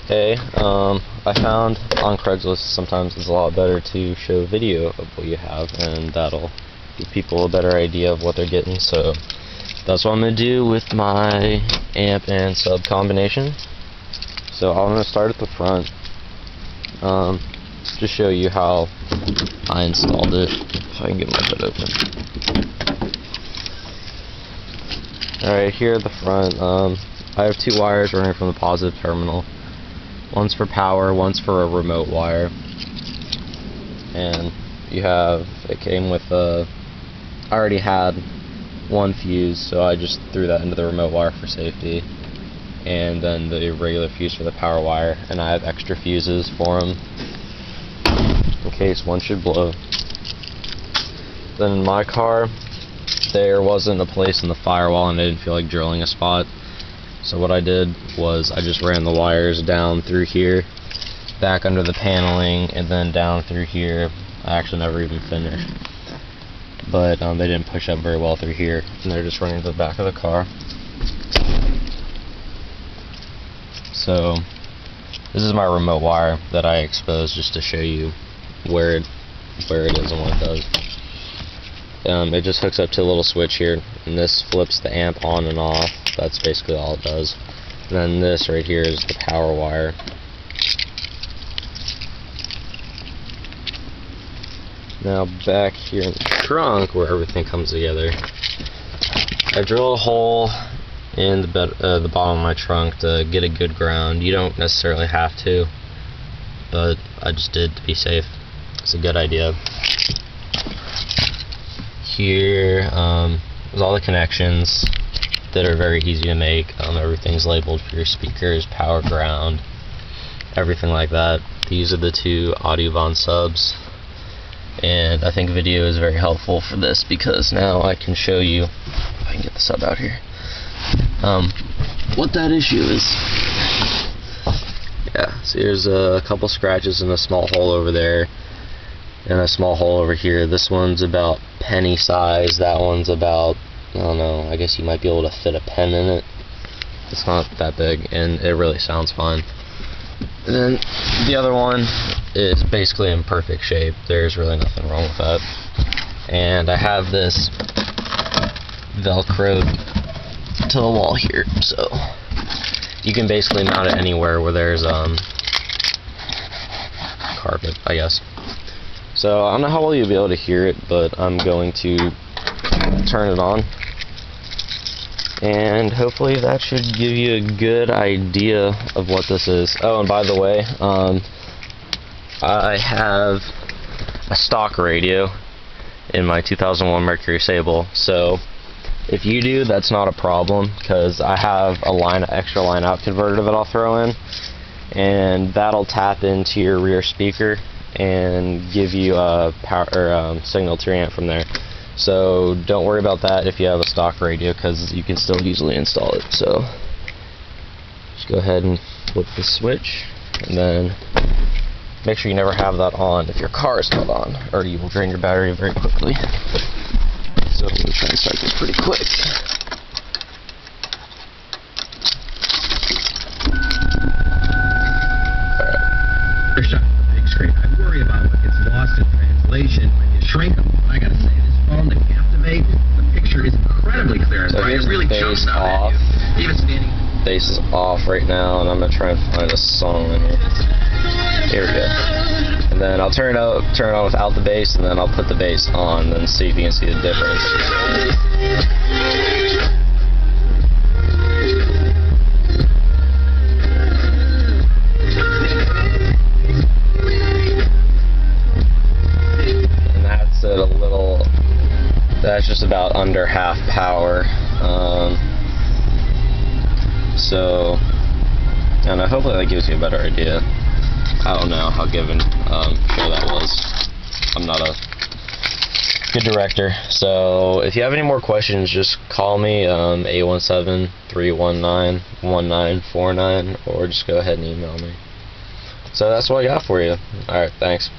Hey, I found on Craigslist sometimes it's a lot better to show video of what you have, and that'll give people a better idea of what they're getting. So that's what I'm going to do with my amp and sub combination. So I'm going to start at the front, to show you how I installed it, if I can get my hood open. Alright, here at the front, I have two wires running from the positive terminal. One's for power, one's for a remote wire. And it came with I already had one fuse, so I just threw that into the remote wire for safety. And then the regular fuse for the power wire, and I have extra fuses for them in case one should blow. Then in my car, there wasn't a place in the firewall and I didn't feel like drilling a spot. So what I did was I just ran the wires down through here, back under the paneling, and then down through here. I actually never even finished, but they didn't push up very well through here, and they're just running to the back of the car. So this is my remote wire that I exposed just to show you where it is and what it does. It just hooks up to a little switch here, and this flips the amp on and off. That's basically all it does. And then this right here is the power wire. Now back here in the trunk where everything comes together, I drilled a hole in the bottom of my trunk to get a good ground. You don't necessarily have to, but I just did to be safe. It's a good idea. Here is all the connections that are very easy to make. Everything's labeled for your speakers, power, ground, everything like that. These are the two Audiobahn subs, and I think video is very helpful for this because now I can show you, if I can get the sub out here, what that issue is. Yeah, so here's a couple scratches and a small hole over there, and a small hole over here. This one's about penny size, that one's about, I don't know, I guess you might be able to fit a pen in it. It's not that big, and it really sounds fine. And then the other one is basically in perfect shape. There's really nothing wrong with that. And I have this Velcroed to the wall here, so you can basically mount it anywhere where there's carpet, I guess. So I don't know how well you'll be able to hear it, but I'm going to turn it on, and hopefully that should give you a good idea of what this is. Oh, and by the way, I have a stock radio in my 2001 Mercury Sable, so if you do, that's not a problem, because I have a extra line out converter that I'll throw in, and that'll tap into your rear speaker and give you a power signal to your amp from there. So don't worry about that if you have a stock radio, because you can still easily install it. So just go ahead and flip the switch, and then make sure you never have that on if your car is not on, or you will drain your battery very quickly. So I'm going to try and start this pretty quick. When you shrink them, I gotta say, this phone, the Captivate, the picture is incredibly clear. So it really jumps out at you. Even standing. Bass is off right now, and I'm gonna try and find a song in here. Here we go. And then I'll turn it on without the bass, and then I'll put the bass on, and see if you can see the difference. That's just about under half power. So I don't know, hopefully that gives you a better idea. I don't know how given show that was. I'm not a good director. So if you have any more questions, just call me 817-319-1949, or just go ahead and email me. So that's what I got for you. Alright, thanks.